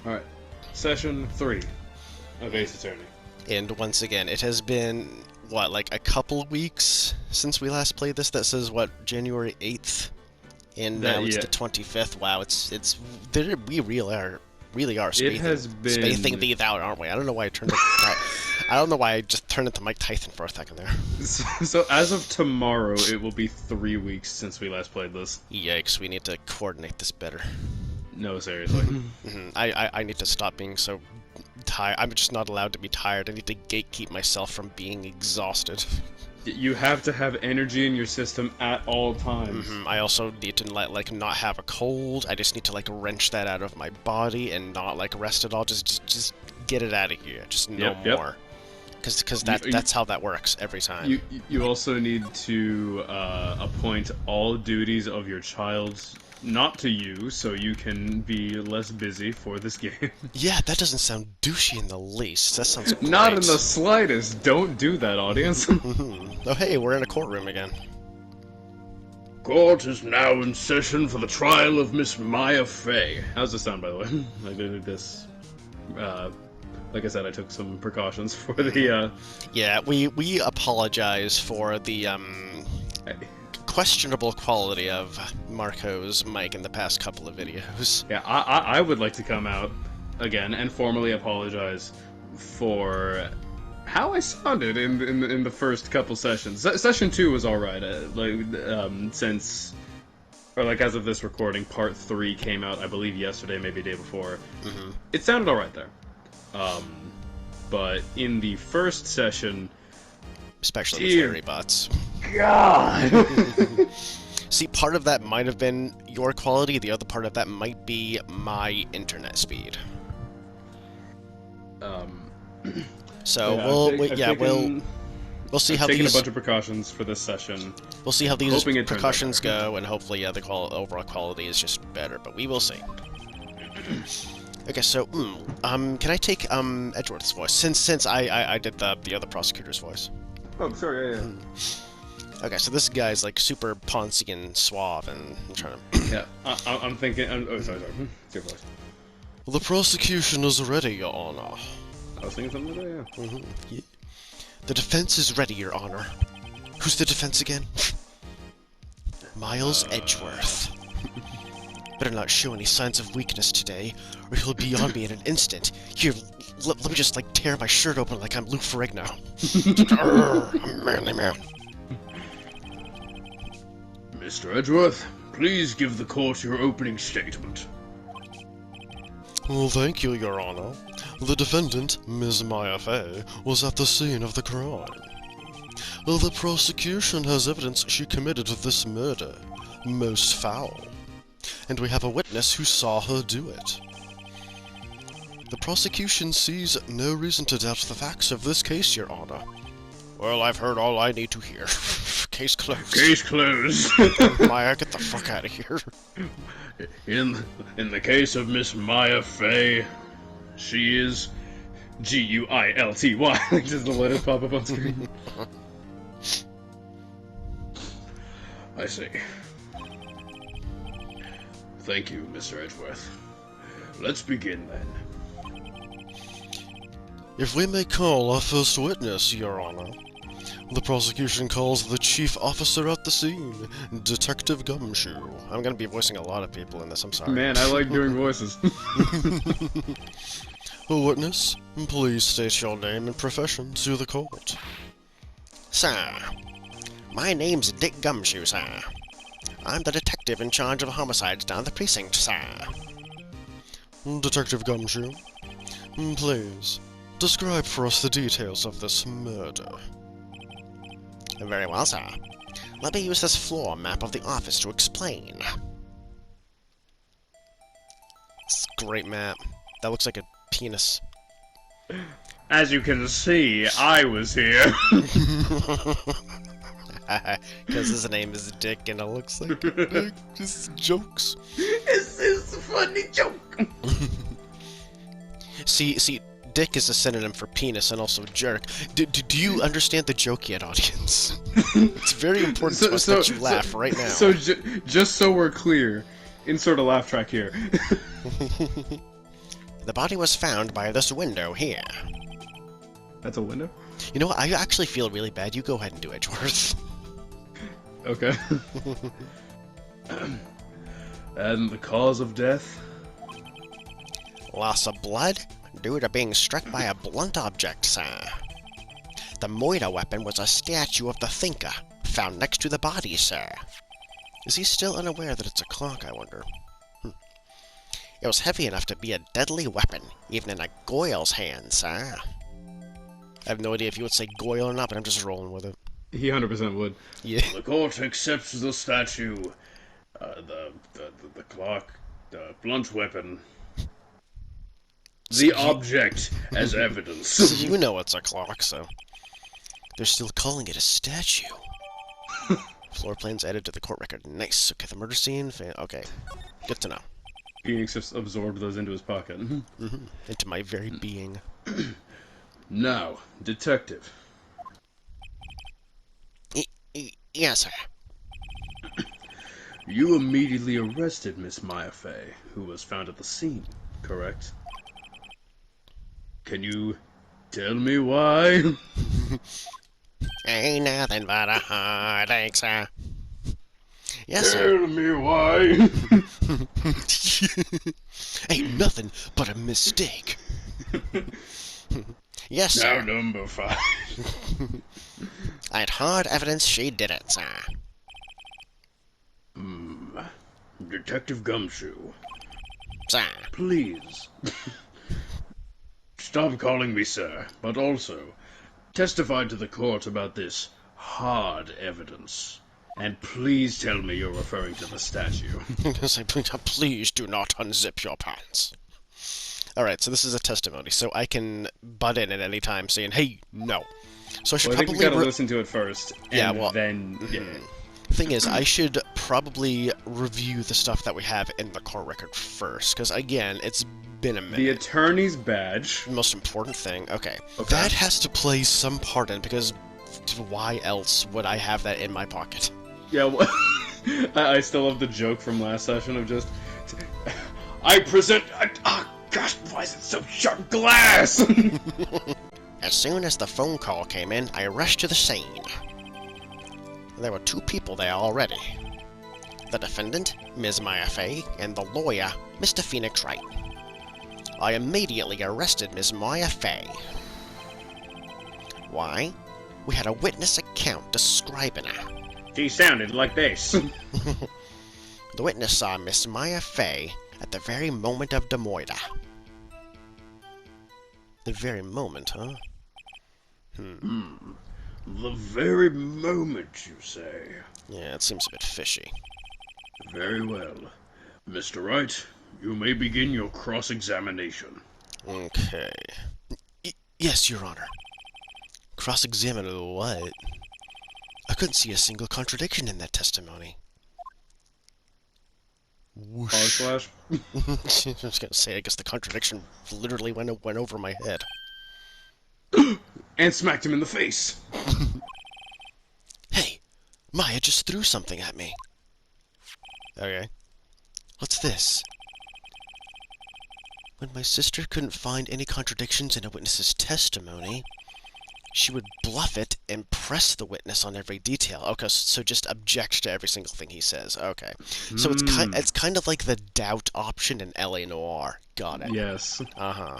Alright. Session 3 of Ace Attorney. And once again, it has been, what, like a couple weeks since we last played this? That says, what, January 8th? And now it's the 25th. Wow, we really are spacing these out, aren't we? I don't know why I turned it, I don't know why I just turned it to Mike Tyson for a second there. So as of tomorrow, it will be 3 weeks since we last played this. Yikes, we need to coordinate this better. No, seriously. I need to stop being so tired. I'm just not allowed to be tired. I need to gatekeep myself from being exhausted. You have to have energy in your system at all times. I also need to like not have a cold. I just need to like wrench that out of my body and not like rest at all. Just get it out of here. Just no more. Because that's how that works every time. You also need to appoint all duties of your child not to you, so you can be less busy for this game. Yeah, that doesn't sound douchey in the least. That sounds great. Not in the slightest. Don't do that, audience. Oh hey, we're in a courtroom again. Court is now in session for the trial of Miss Maya Fey. How's this sound, by the way? I did this. Like I said, I took some precautions for the. Yeah, we apologize for the questionable quality of Marco's mic in the past couple of videos. Yeah, I would like to come out again and formally apologize for how I sounded in the first couple sessions. Session 2 was alright, since, or like as of this recording, part 3 came out, I believe yesterday, maybe the day before. It sounded alright there. But in the first session, especially the fairy bots. God! See, part of that might have been your quality, the other part of that might be my internet speed. So yeah, we'll see how these. Taking a bunch of precautions for this session. We'll see how these precautions go, and hopefully, the overall quality is just better. But we will see. Okay, so can I take Edgeworth's voice since I did the other prosecutor's voice? Oh, sorry, yeah. Okay, so this guy's like super poncy and suave, and I'm trying to. Yeah, I'm thinking. Oh, sorry. It's your voice. The prosecution is ready, Your Honor. I was thinking something like that, yeah. The defense is ready, Your Honor. Who's the defense again? Miles Edgeworth. Better not show any signs of weakness today, or he'll be on me in an instant. Here, let me just like tear my shirt open like I'm Lou Ferrigno. I'm a manly man. Mr. Edgeworth, please give the court your opening statement. Well, thank you, Your Honor. The defendant, Ms. Maya Fey, was at the scene of the crime. The prosecution has evidence she committed this murder, most foul, and we have a witness who saw her do it. The prosecution sees no reason to doubt the facts of this case, Your Honor. Well, I've heard all I need to hear. Case closed. Case closed. Maya, get the fuck out of here. In the case of Miss Maya Fey, she is G-U-I-L-T-Y. Just the letters pop up on screen. I see. Thank you, Mr. Edgeworth. Let's begin then. If we may call our first witness, Your Honor. The prosecution calls the chief officer at the scene, Detective Gumshoe. I'm gonna be voicing a lot of people in this, I'm sorry. Man, I like doing voices. Witness, please state your name and profession to the court. Sir, my name's Dick Gumshoe, sir. I'm the detective in charge of homicides down the precinct, sir. Detective Gumshoe, please, describe for us the details of this murder. Very well, sir. Let me use this floor map of the office to explain. It's a great map. That looks like a penis. As you can see, I was here. Because his name is Dick and it looks like a dick. Just jokes. It's a funny joke. See, Dick is a synonym for penis and also jerk. Do you understand the joke yet, audience? It's very important to us that you laugh right now. So, just so we're clear, insert a laugh track here. The body was found by this window here. That's a window? You know what? I actually feel really bad. You go ahead and do Edgeworth. Okay. And the cause of death? Loss of blood due to being struck by a blunt object, sir. The Moira weapon was a statue of the Thinker, found next to the body, sir. Is he still unaware that it's a clock, I wonder? It was heavy enough to be a deadly weapon, even in a Goyle's hand, sir. I have no idea if you would say Goyle or not, but I'm just rolling with it. He 100% would. Yeah. The court accepts the statue, the clock, the blunt weapon, the object as evidence. So you know it's a clock, so... They're still calling it a statue. Floor plans added to the court record. Nice. Okay, the murder scene... Okay. Good to know. Phoenix just absorbed those into his pocket. Into my very being. Now, detective. Yes, sir. You immediately arrested Miss Maya Fey, who was found at the scene, correct? Can you tell me why? Ain't nothing but a heartache, sir. Yes, sir. Tell me why. Ain't nothing but a mistake. Yes, sir. Now number 5. I had hard evidence she did it, sir. Detective Gumshoe. Sir. Please. Stop calling me sir, but also testify to the court about this hard evidence. And please tell me you're referring to the statue. Please do not unzip your pants. Alright, so this is a testimony, so I can butt in at any time saying, hey, no. So I should I think probably... you gotta listen to it first, and then... Yeah. Thing is, I should probably review the stuff that we have in the court record first, because again, it's been a minute. The attorney's badge. The most important thing. Okay. That has to play some part in, because why else would I have that in my pocket? Yeah, well, I still have the joke from last session of just... I present... Oh, gosh, why is it so sharp glass? As soon as the phone call came in, I rushed to the scene. There were 2 people there already. The defendant, Ms. Maya Fey, and the lawyer, Mr. Phoenix Wright. I immediately arrested Ms. Maya Fey. Why? We had a witness account describing her. She sounded like this. The witness saw Miss Maya Fey at the very moment of the murder. The very moment, huh? The very moment, you say? Yeah, it seems a bit fishy. Very well. Mr. Wright, you may begin your cross-examination. Okay. Yes, Your Honor. Cross-examine what? I couldn't see a single contradiction in that testimony. Whoosh. Slash. I was gonna say, I guess the contradiction literally went over my head. And smacked him in the face. Hey, Maya just threw something at me. Okay. What's this? When my sister couldn't find any contradictions in a witness's testimony, she would bluff it and press the witness on every detail. Okay, so just object to every single thing he says. Okay. So it's kind of like the doubt option in L.A. Noire. Got it. Yes. Uh-huh.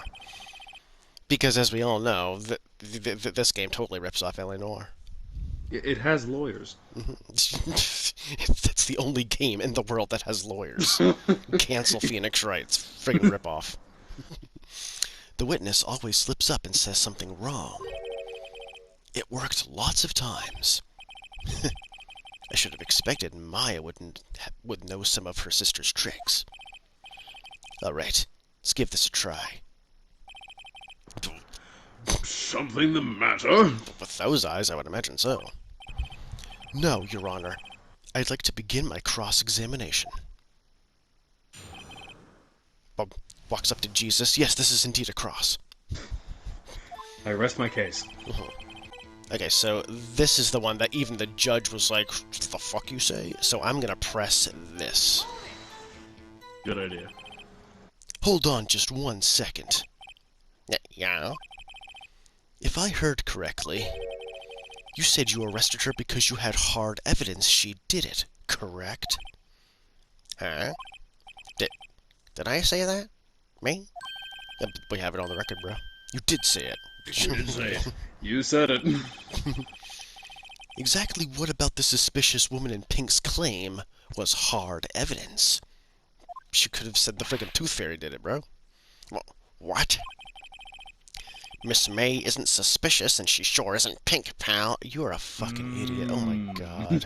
Because as we all know, this game totally rips off L.A. Noire. It has lawyers. It's the only game in the world that has lawyers. Cancel Phoenix Wright's friggin' ripoff. The witness always slips up and says something wrong. It worked lots of times. I should have expected Maya would know some of her sister's tricks. Alright, let's give this a try. Something the matter? With those eyes, I would imagine so. No, Your Honor. I'd like to begin my cross-examination. Bob walks up to Jesus. Yes, this is indeed a cross. I rest my case. Okay, so this is the one that even the judge was like, what the fuck you say? So I'm gonna press this. Good idea. Hold on just 1 second. Yeah? If I heard correctly, you said you arrested her because you had hard evidence she did it, correct? Huh? Did I say that? Me? We have it on the record, bro. You did say it. You did say it. You said it. Exactly what about the suspicious woman in pink's claim was hard evidence? She could have said the friggin' Tooth Fairy did it, bro. What? Miss May isn't suspicious, and she sure isn't pink, pal. You're a fucking idiot. Oh my god.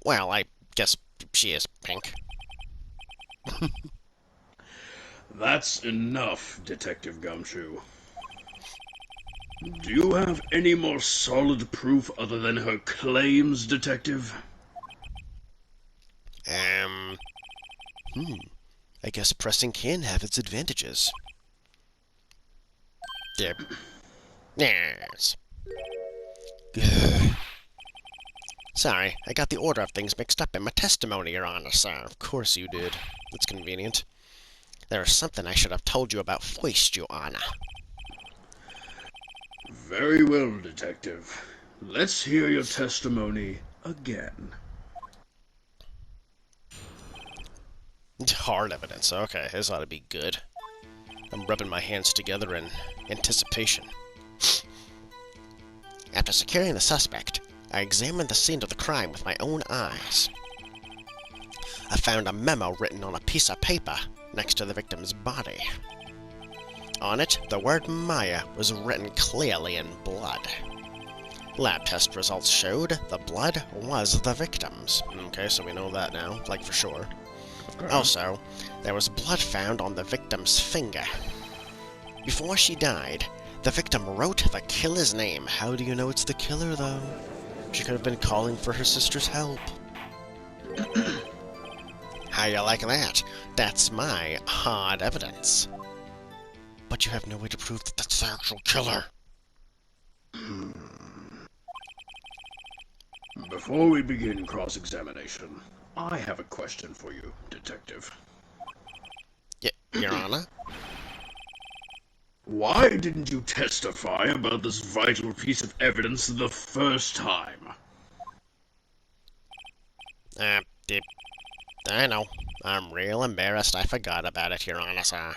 Well, I guess she is pink. That's enough, Detective Gumshoe. Do you have any more solid proof other than her claims, Detective? I guess pressing can have its advantages. Yep. Yes. Sorry, I got the order of things mixed up in my testimony, Your Honor, sir. Of course you did. That's convenient. There is something I should have told you about Foist, Your Honor. Very well, Detective. Let's hear your testimony again. Hard evidence. Okay, this ought to be good. I'm rubbing my hands together in anticipation. After securing the suspect, I examined the scene of the crime with my own eyes. I found a memo written on a piece of paper next to the victim's body. On it, the word Maya was written clearly in blood. Lab test results showed the blood was the victim's. Okay, so we know that now, like for sure. Also, there was blood found on the victim's finger. Before she died, the victim wrote the killer's name. How do you know it's the killer, though? She could have been calling for her sister's help. How you like that? That's my hard evidence. But you have no way to prove that that's the actual killer. Before we begin cross-examination, I have a question for you, Detective. Your Honor? Why didn't you testify about this vital piece of evidence the first time? I know. I'm real embarrassed I forgot about it, Your Honor, sir.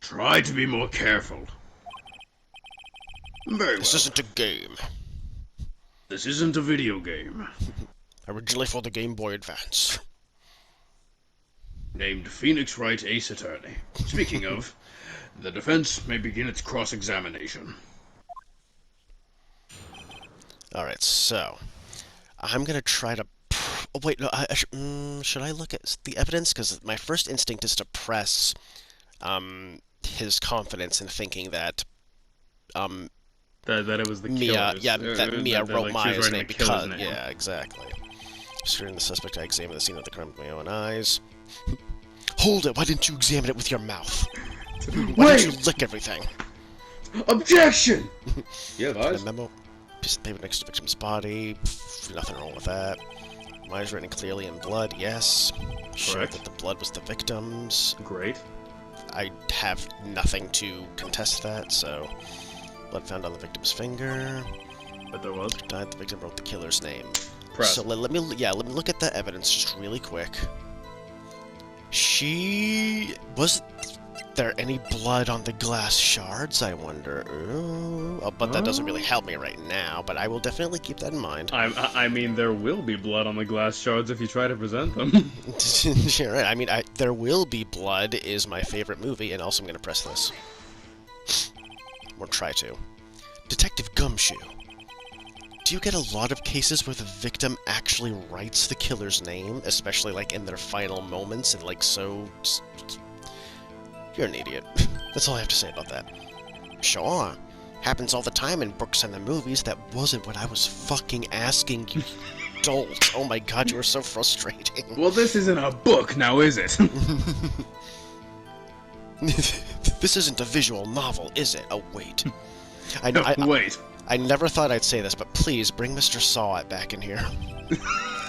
Try to be more careful. Very well. This isn't a game. This isn't a video game. Originally for the Game Boy Advance. Named Phoenix Wright Ace Attorney. Speaking of, the defense may begin its cross-examination. Alright, so I'm gonna try to... Oh, wait, no, should I look at the evidence? Because my first instinct is to press his confidence in thinking that that it was the Mia, killer's. that Mia wrote like, Maya's name because... name. Yeah, exactly. Securing the suspect, I examined the scene of the crime with my own eyes. Hold it! Why didn't you examine it with your mouth? Why didn't you lick everything? Objection! Yeah, guys. A memo, piece of paper next to the victim's body. Nothing wrong with that. Maya's written clearly in blood, yes. Showed that the blood was the victim's. Great. I have nothing to contest that, so... Blood found on the victim's finger. But there was. Died, the victim wrote the killer's name. Press. So let me look at the evidence just really quick. Was there any blood on the glass shards, I wonder? Oh, but that doesn't really help me right now, but I will definitely keep that in mind. I mean, there will be blood on the glass shards if you try to present them. You're right. I mean, There Will Be Blood is my favorite movie, and also I'm going to press this. Or try to. Detective Gumshoe. Do you get a lot of cases where the victim actually writes the killer's name, especially, like, in their final moments, and, like, so... You're an idiot. That's all I have to say about that. Sure. Happens all the time in books and the movies. That wasn't what I was fucking asking, you dolt. Oh my god, you were so frustrating. Well, this isn't a book, now is it? This isn't a visual novel, is it? Oh, wait. Wait. I never thought I'd say this, but please, bring Mr. Saw back in here.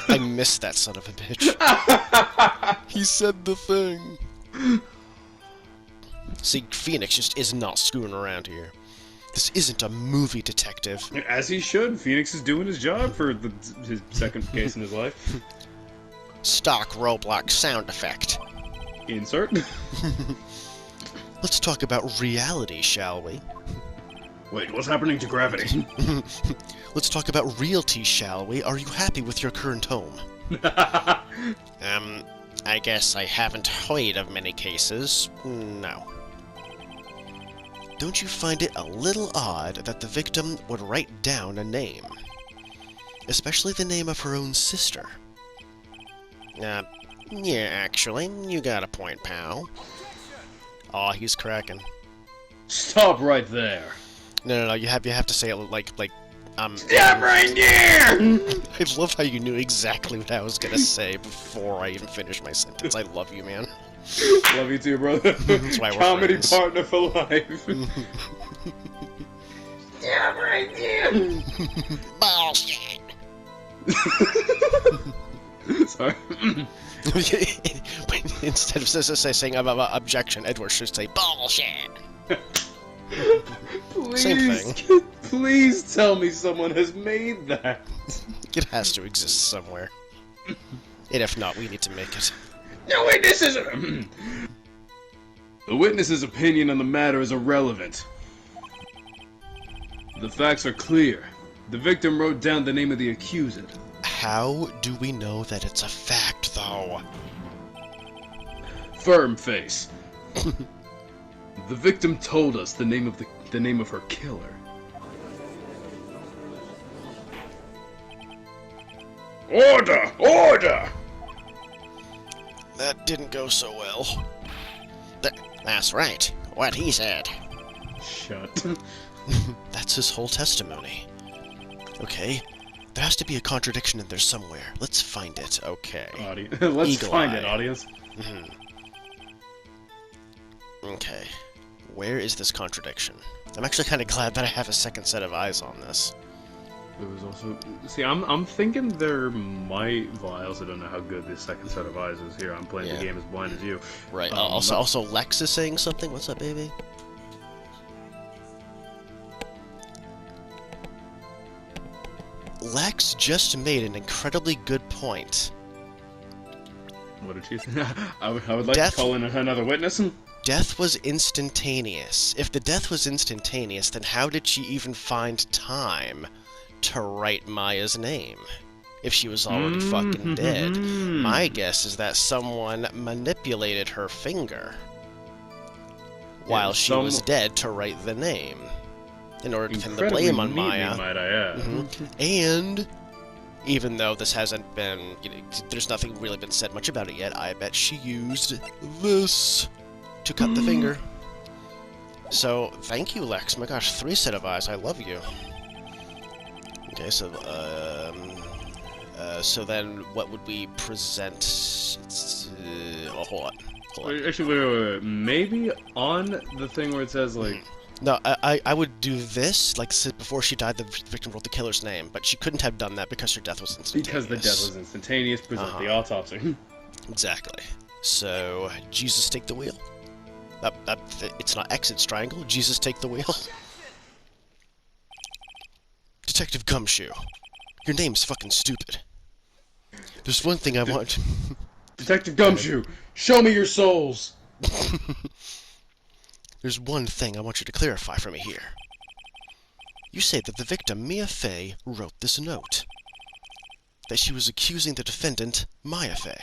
I missed that son of a bitch. He said the thing. See, Phoenix just is not screwing around here. This isn't a movie, detective. As he should. Phoenix is doing his job for his second case in his life. Stock Roblox sound effect. Insert. Let's talk about reality, shall we? Wait, what's happening to gravity? Let's talk about realty, shall we? Are you happy with your current home? I guess I haven't heard of many cases. No. Don't you find it a little odd that the victim would write down a name? Especially the name of her own sister. Yeah, actually, you got a point, pal. Aw, he's cracking. Stop right there. No, you have to say it like, Stop right there! I love how you knew exactly what I was gonna say before I even finished my sentence. I love you, man. Love you too, brother. That's why we're Comedy friends. partner for life. Stop right there! Bullshit! Sorry. Instead of saying objection, Edward should say bullshit. Please, Same thing. Please tell me someone has made that. It has to exist somewhere. And if not, we need to make it. The witness's the witness's opinion on the matter is irrelevant. The facts are clear. The victim wrote down the name of the accused. How do we know that it's a fact, though? Firm face. The victim told us the name of her killer. Order! Order! That didn't go so well. That's right. What he said. Shut. That's his whole testimony. Okay. There has to be a contradiction in there somewhere. Let's find it. Okay. Let's Eagle find eye. it, audience. Okay. Where is this contradiction? I'm actually kind of glad that I have a second set of eyes on this. There was also... See, I'm thinking there might... Well, I also don't know how good this second set of eyes is here. I'm playing the game as blind as you. Right. Also, Lex is saying something. What's up, baby? Lex just made an incredibly good point. What did she say? I would like to call in another witness. Death was instantaneous. If the death was instantaneous, then how did she even find time to write Maya's name? If she was already fucking dead. My guess is that someone manipulated her finger while she was dead to write the name. In order to pin the blame on Maya. Might I add. And even though this hasn't been, there's nothing really been said much about it yet, I bet she used this to cut the finger. So, thank you, Lex. My gosh, 3 set of eyes. I love you. Okay, so, so then what would we present? Oh, hold on. Actually, wait. Maybe on the thing where it says, like... No, I would do this, like, before she died, the victim wrote the killer's name, but she couldn't have done that because her death was instantaneous. Because the death was instantaneous, present the autopsy. Exactly. So, Jesus take the wheel. It's not X, it's triangle. Jesus take the wheel. Detective Gumshoe. Your name's fucking stupid. There's one thing I want... Detective Gumshoe, show me your souls! There's one thing I want you to clarify for me here. You say that the victim, Mia Fey, wrote this note. That she was accusing the defendant, Maya Fey.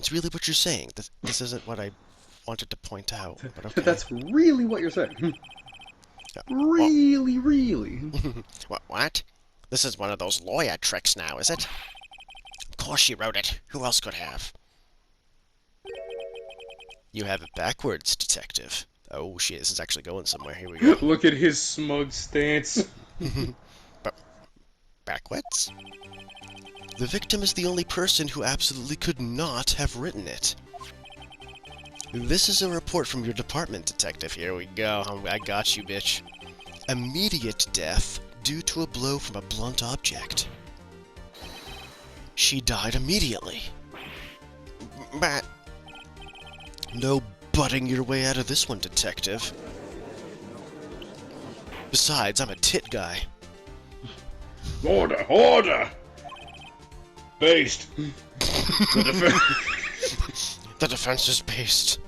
It's really what you're saying. This isn't what I wanted to point out, but okay. That's really what you're saying. Really? What? This is one of those lawyer tricks now, is it? Of course she wrote it. Who else could have? You have it backwards, detective. Oh shit, this is actually going somewhere. Here we go. Look at his smug stance. Backwards? The victim is the only person who absolutely could not have written it. This is a report from your department, detective. Here we go. I got you, bitch. Immediate death due to a blow from a blunt object. She died immediately. Matt. No butting your way out of this one, detective. Besides, I'm a tit guy. Order! Order! Based. The defense is based.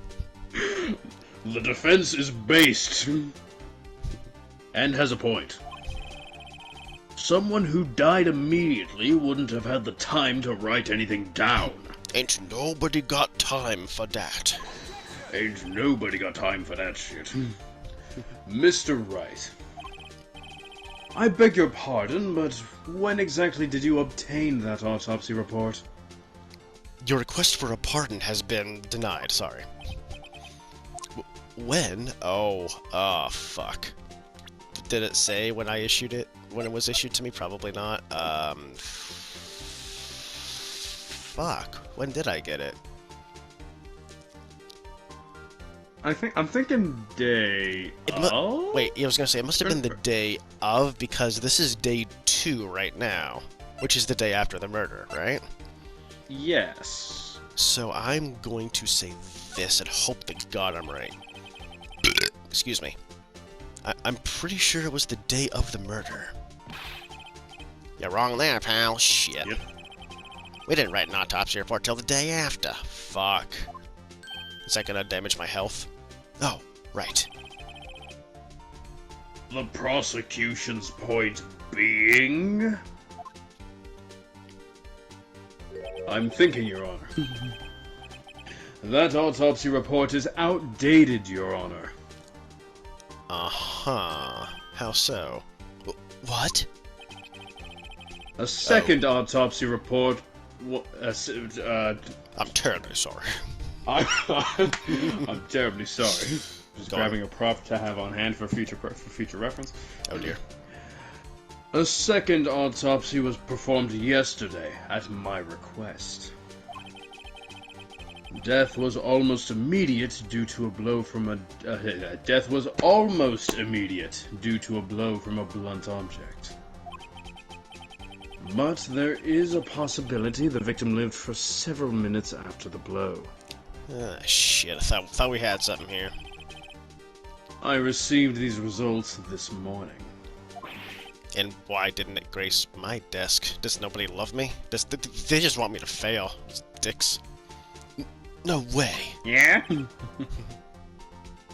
The defense is based. And has a point. Someone who died immediately wouldn't have had the time to write anything down. Ain't nobody got time for that. Ain't nobody got time for that shit. Mr. Wright. I beg your pardon, but when exactly did you obtain that autopsy report? Your request for a pardon has been denied, sorry. When? Oh, fuck. Did it say when I issued it? When it was issued to me? Probably not. Fuck. When did I get it? I'm thinking day of? Wait, I was gonna say, it must have been the day of, because this is day 2 right now, which is the day after the murder, right? Yes. So I'm going to say this and hope to God I'm right. Excuse me. I'm pretty sure it was the day of the murder. You're wrong there, pal. Shit. Yep. We didn't write an autopsy report till the day after. Fuck. Is that gonna damage my health? Oh, right. The prosecution's point being... I'm thinking, Your Honor. That autopsy report is outdated, Your Honor. Uh-huh. How so? What? A second autopsy report... I'm terribly sorry. I'm terribly sorry. Just grabbing a prop to have on hand for future reference. Oh dear. A second autopsy was performed yesterday at my request. Death was almost immediate due to a blow from a blunt object. But there is a possibility the victim lived for several minutes after the blow. Ah, shit, I thought we had something here. I received these results this morning. And why didn't it grace my desk? Does nobody love me? They just want me to fail. These dicks. No way. Yeah?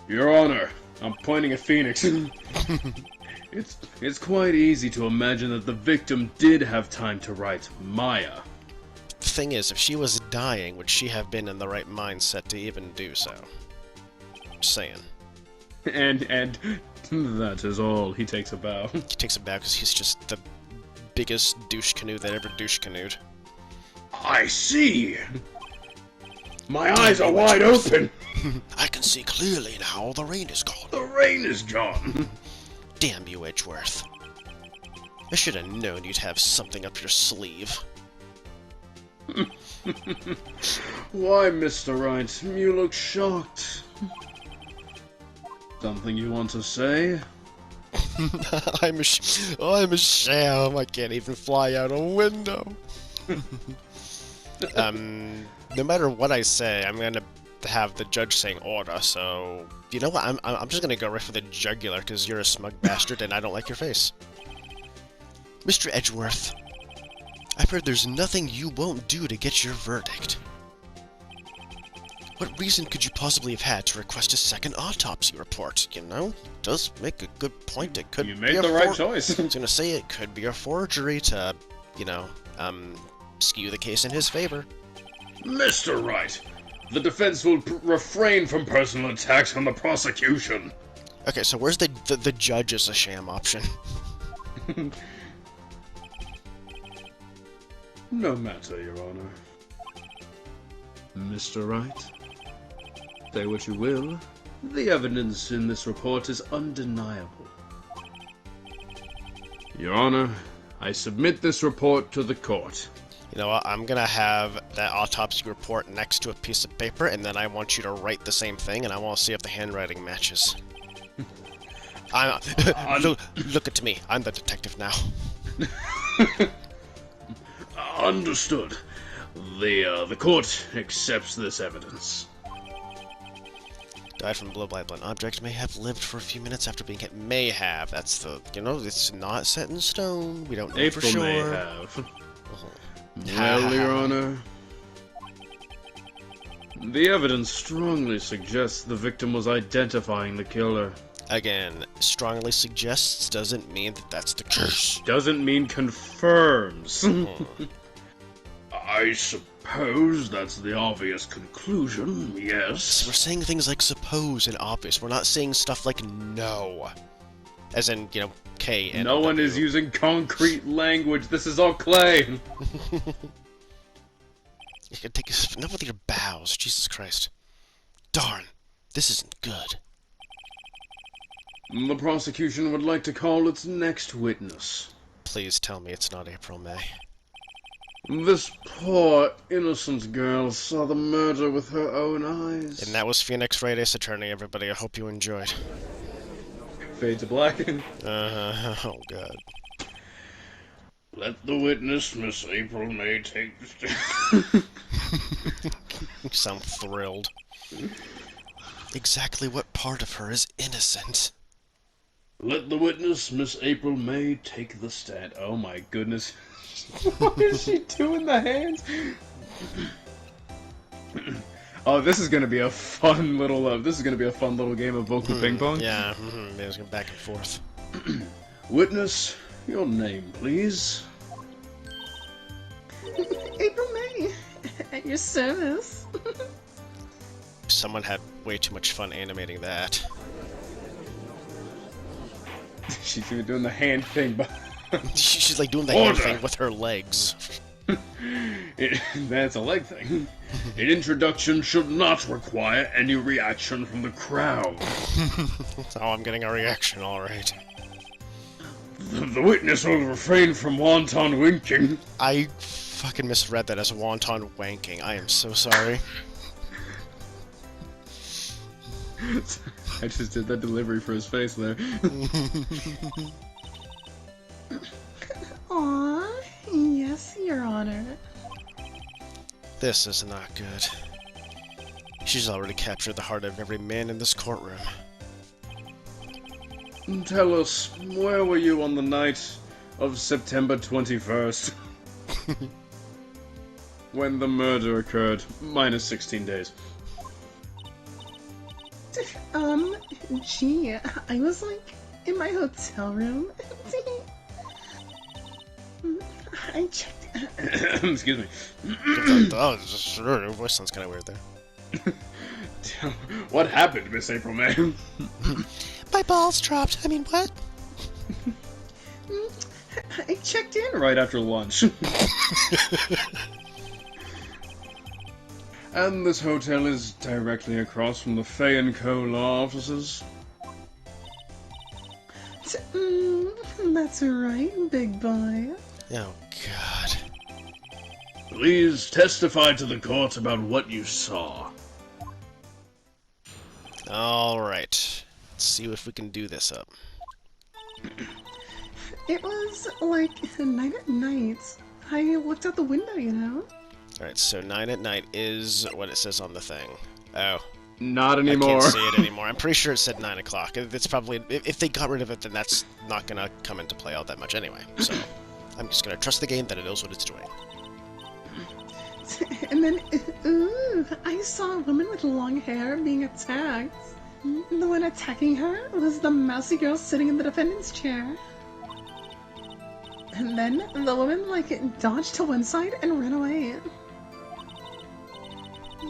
Your Honor, I'm pointing at Phoenix. It's quite easy to imagine that the victim did have time to write Maya. The thing is, if she was dying, would she have been in the right mindset to even do so? Just saying. And that is all. He takes a bow. He takes a bow because he's just the biggest douche canoe that ever douche canoed. I see! My eyes are wide open! I can see clearly now. The rain is gone. The rain is gone! Damn you, Edgeworth. I should have known you'd have something up your sleeve. Why, Mr. Wright? You look shocked. Something you want to say? I'm a sham. I can't even fly out a window. No matter what I say, I'm gonna have the judge saying order, so... You know what, I'm just gonna go right for the jugular, because you're a smug bastard and I don't like your face. Mr. Edgeworth, I've heard there's nothing you won't do to get your verdict. What reason could you possibly have had to request a second autopsy report? You know, it does make a good point. It could You made the right choice. I was gonna say it could be a forgery to, you know, skew the case in his favor. Mr. Wright, the defense will refrain from personal attacks on the prosecution. Okay, so where's the judge as a sham option? No matter, Your Honor. Mr. Wright, say what you will, the evidence in this report is undeniable. Your Honor, I submit this report to the court. You know what, I'm gonna have that autopsy report next to a piece of paper, and then I want you to write the same thing, and I want to see if the handwriting matches. Look at me, I'm the detective now. Understood. The court accepts this evidence. Died from blow by a blunt object. May have lived for a few minutes after being hit. May have. That's the... You know, it's not set in stone. We don't know April for sure. may have. Well, Your Honor, the evidence strongly suggests the victim was identifying the killer. Again, strongly suggests doesn't mean that that's the case. Doesn't mean confirms. I suppose that's the obvious conclusion, yes. We're saying things like suppose and obvious. We're not saying stuff like no. As in, you know, K and No one is using concrete language. This is all clay. You can take enough with your bows. Jesus Christ. Darn. This isn't good. The prosecution would like to call its next witness. Please tell me it's not April May. This poor, innocent girl saw the murder with her own eyes. And that was Phoenix Wright, Ace Attorney, everybody. I hope you enjoyed. Fade to black. Oh god. Let the witness, Miss April May, take the stand. You sound thrilled. Exactly what part of her is innocent? Let the witness, Miss April May, take the stand. Oh my goodness. What is she doing the hands? Oh, this is gonna be a fun little game of vocal ping pong. Yeah, it's going back and forth. Witness, your name, please. April May, at your service. Someone had way too much fun animating that. She's even doing the hand thing, but She's like doing the hand thing with her legs. That's a leg thing. An introduction should not require any reaction from the crowd. Oh, I'm getting a reaction, alright. The witness will refrain from wanton winking. I fucking misread that as wonton wanking. I am so sorry. I just did that delivery for his face there. Aw, yes, Your Honor. This is not good. She's already captured the heart of every man in this courtroom. Tell us, where were you on the night of September 21st? When the murder occurred, minus 16 days. Gee, I was, like, in my hotel room. I checked... Excuse me. Oh, sure, your voice sounds kind of weird there. What happened, Miss April May? My balls dropped. I mean, what? I checked in. Right after lunch. And this hotel is directly across from the Fay & Co. law offices? That's right, big boy. Oh, God. Please testify to the court about what you saw. Alright. Let's see if we can do this up. It was, like, 9 at night. I looked out the window, you know? Alright, so 9 at night is what it says on the thing. Oh. Not anymore. I can't see it anymore. I'm pretty sure it said 9 o'clock. It's probably... If they got rid of it, then that's not gonna come into play all that much anyway. So, I'm just gonna trust the game that it knows what it's doing. And then, ooh, I saw a woman with long hair being attacked. The one attacking her was the mousy girl sitting in the defendant's chair. And then the woman, like, dodged to one side and ran away.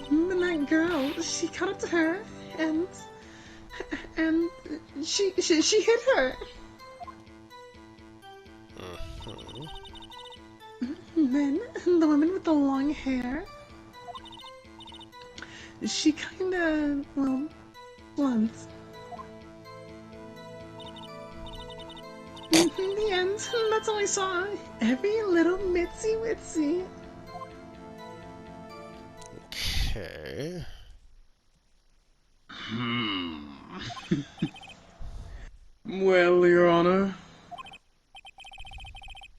And that girl, she caught up to her, and she hit her. And then the woman with the long hair, she kinda, well, blunt. In the end, that's all I saw. Every little mitsy witsy. Okay. Well, Your Honor,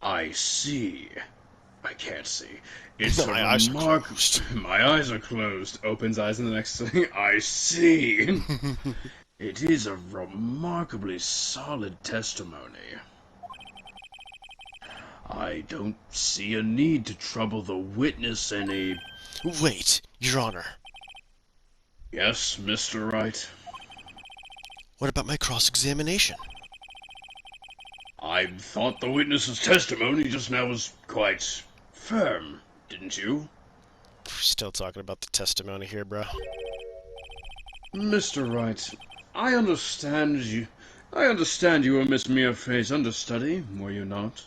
I see. I can't see. It's No, a my eyes are closed. My eyes are closed. Opens eyes in the next thing. I see. It is a remarkably solid testimony. I don't see a need to trouble the witness any... Wait, Your Honor. Yes, Mr. Wright? What about my cross-examination? I thought the witness's testimony just now was quite firm, didn't you? We're still talking about the testimony here, bro. Mr. Wright, I understand you were Miss Miafei's understudy, were you not?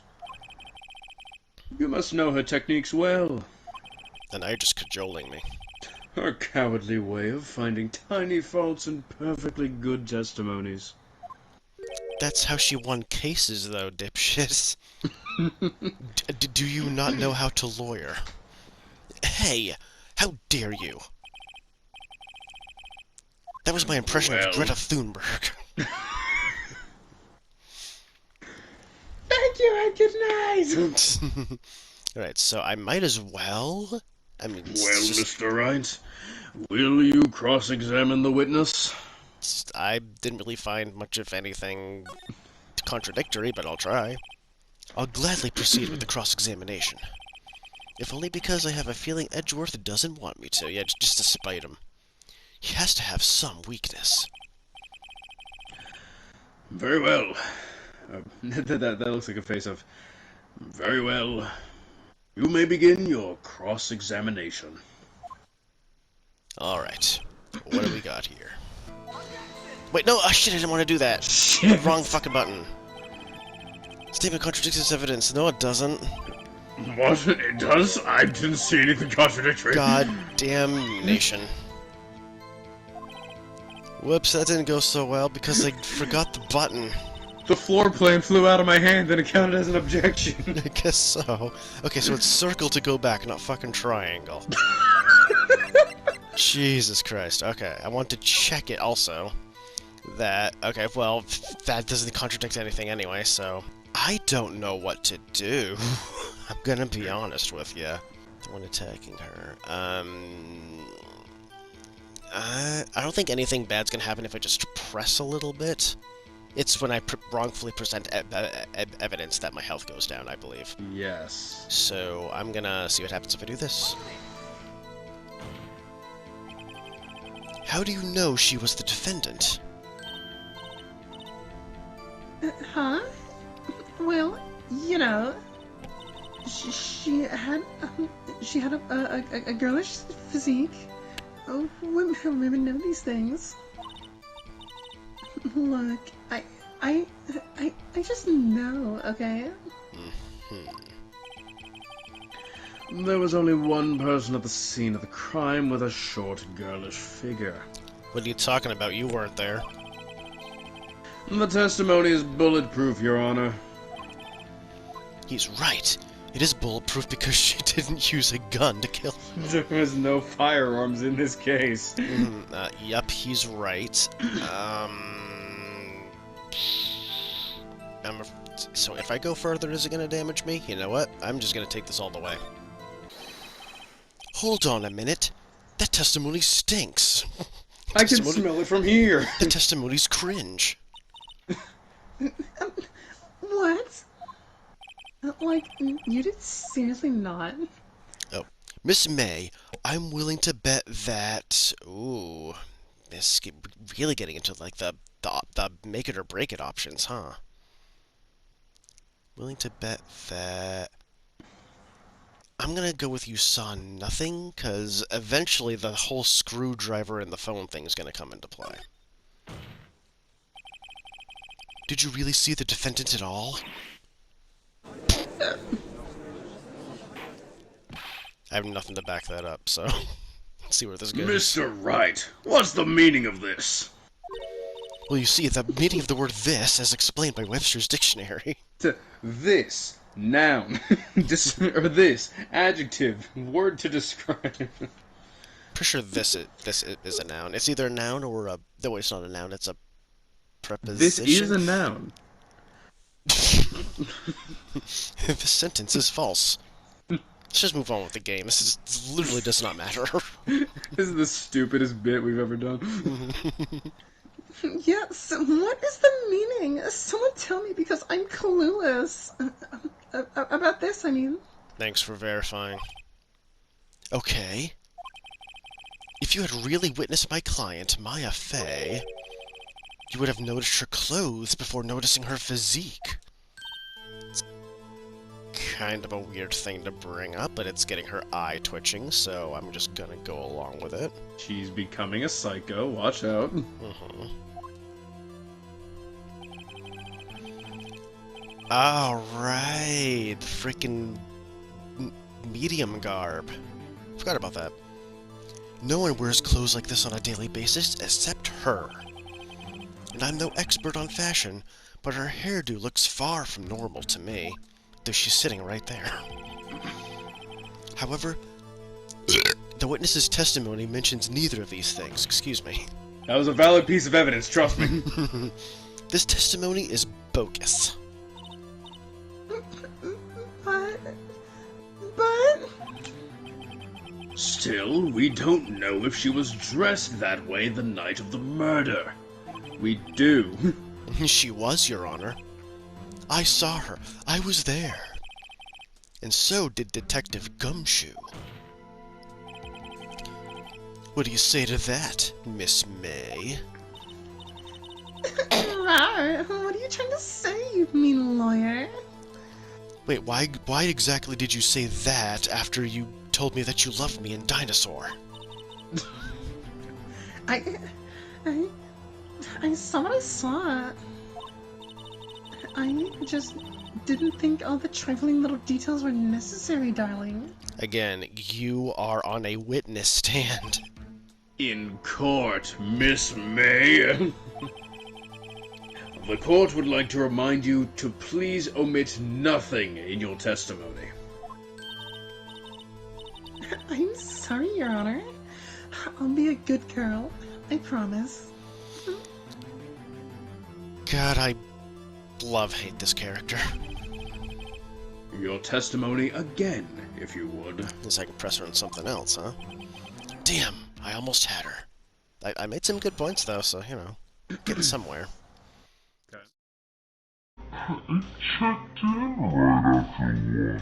You must know her techniques well. And now you're just cajoling me. Her cowardly way of finding tiny faults in perfectly good testimonies. That's how she won cases, though, dipshit. Do you not know how to lawyer? Hey, how dare you? That was my impression of Greta Thunberg. Thank you and good night! Alright, so I might as well... I mean, Well, Mr. Wright, will you cross-examine the witness? I didn't really find much of anything contradictory, but I'll try. I'll gladly proceed with the cross-examination. If only because I have a feeling Edgeworth doesn't want me to. Yeah, just to spite him. He has to have some weakness. Very well. That looks like a face of... Very well. You may begin your cross-examination. Alright. What do we got here? Wait, no! Oh, shit, I didn't want to do that! Shit. Wrong fucking button. Statement contradicts this evidence. No, it doesn't. What? It does? I didn't see anything contradictory. God damn nation. Whoops, that didn't go so well because I forgot the button. The floor plane flew out of my hand and it counted as an objection. I guess so. Okay, so it's circle to go back, not fucking triangle. Jesus Christ. Okay, I want to check it also. That, okay, well, that doesn't contradict anything anyway, so... I don't know what to do. I'm gonna be honest with you. The one attacking her. I don't think anything bad's gonna happen if I just press a little bit. It's when I wrongfully present evidence that my health goes down, I believe. Yes. So, I'm gonna see what happens if I do this. How do you know she was the defendant? Huh? Well, you know, she had a girlish physique. Oh, women know these things. Look, I just know, okay? There was only one person at the scene of the crime with a short, girlish figure. What are you talking about? You weren't there. The testimony is bulletproof, Your Honor. He's right. It is bulletproof because she didn't use a gun to kill him. There was no firearms in this case. Yep, he's right. So if I go further, is it going to damage me? You know what? I'm just going to take this all the way. Hold on a minute. That testimony stinks. I can smell it from here. The testimony's cringe. What? Like, you did seriously not? Oh. Miss May, I'm willing to bet that... Ooh. This is really getting into, like, the make it or break it options, huh? Willing to bet that... I'm gonna go with you saw nothing, because eventually the whole screwdriver and the phone thing is gonna come into play. Did you really see the defendant at all? I have nothing to back that up, so... Let's see where this goes. Mr. Wright, what's the meaning of this? Well, you see, the meaning of the word this, as explained by Webster's Dictionary. This, noun. Or this, adjective, word to describe. Pretty sure this is a noun. It's either a noun or a... No, it's not a noun, it's a preposition. This is a noun. The sentence is false. Let's just move on with the game. This literally does not matter. This is the stupidest bit we've ever done. Yes, what is the meaning? Someone tell me because I'm clueless. About this, I mean. Thanks for verifying. Okay. If you had really witnessed my client, Maya Fey, you would have noticed her clothes before noticing her physique. It's kind of a weird thing to bring up, but it's getting her eye twitching, so I'm just gonna go along with it. She's becoming a psycho, watch out. Alright, freaking medium garb. Forgot about that. No one wears clothes like this on a daily basis except her. And I'm no expert on fashion, but her hairdo looks far from normal to me, though she's sitting right there. However, the witness's testimony mentions neither of these things. Excuse me. That was a valid piece of evidence, trust me. This testimony is bogus. But... Still, we don't know if she was dressed that way the night of the murder. We do. She was, Your Honor. I saw her. I was there. And so did Detective Gumshoe. What do you say to that, Miss May? What are you trying to say, you mean lawyer? Wait, why exactly did you say that after you told me that you loved me in Dinosaur? I saw what I saw. I just didn't think all the trifling little details were necessary, darling. Again, you are on a witness stand. In court, Miss May. The court would like to remind you to please omit nothing in your testimony. I'm sorry, Your Honor. I'll be a good girl. I promise. God, I love-hate this character. Your testimony again, if you would. At least I can press her on something else, huh? Damn, I almost had her. I made some good points, though, so, you know, getting somewhere. It checked in right after lunch.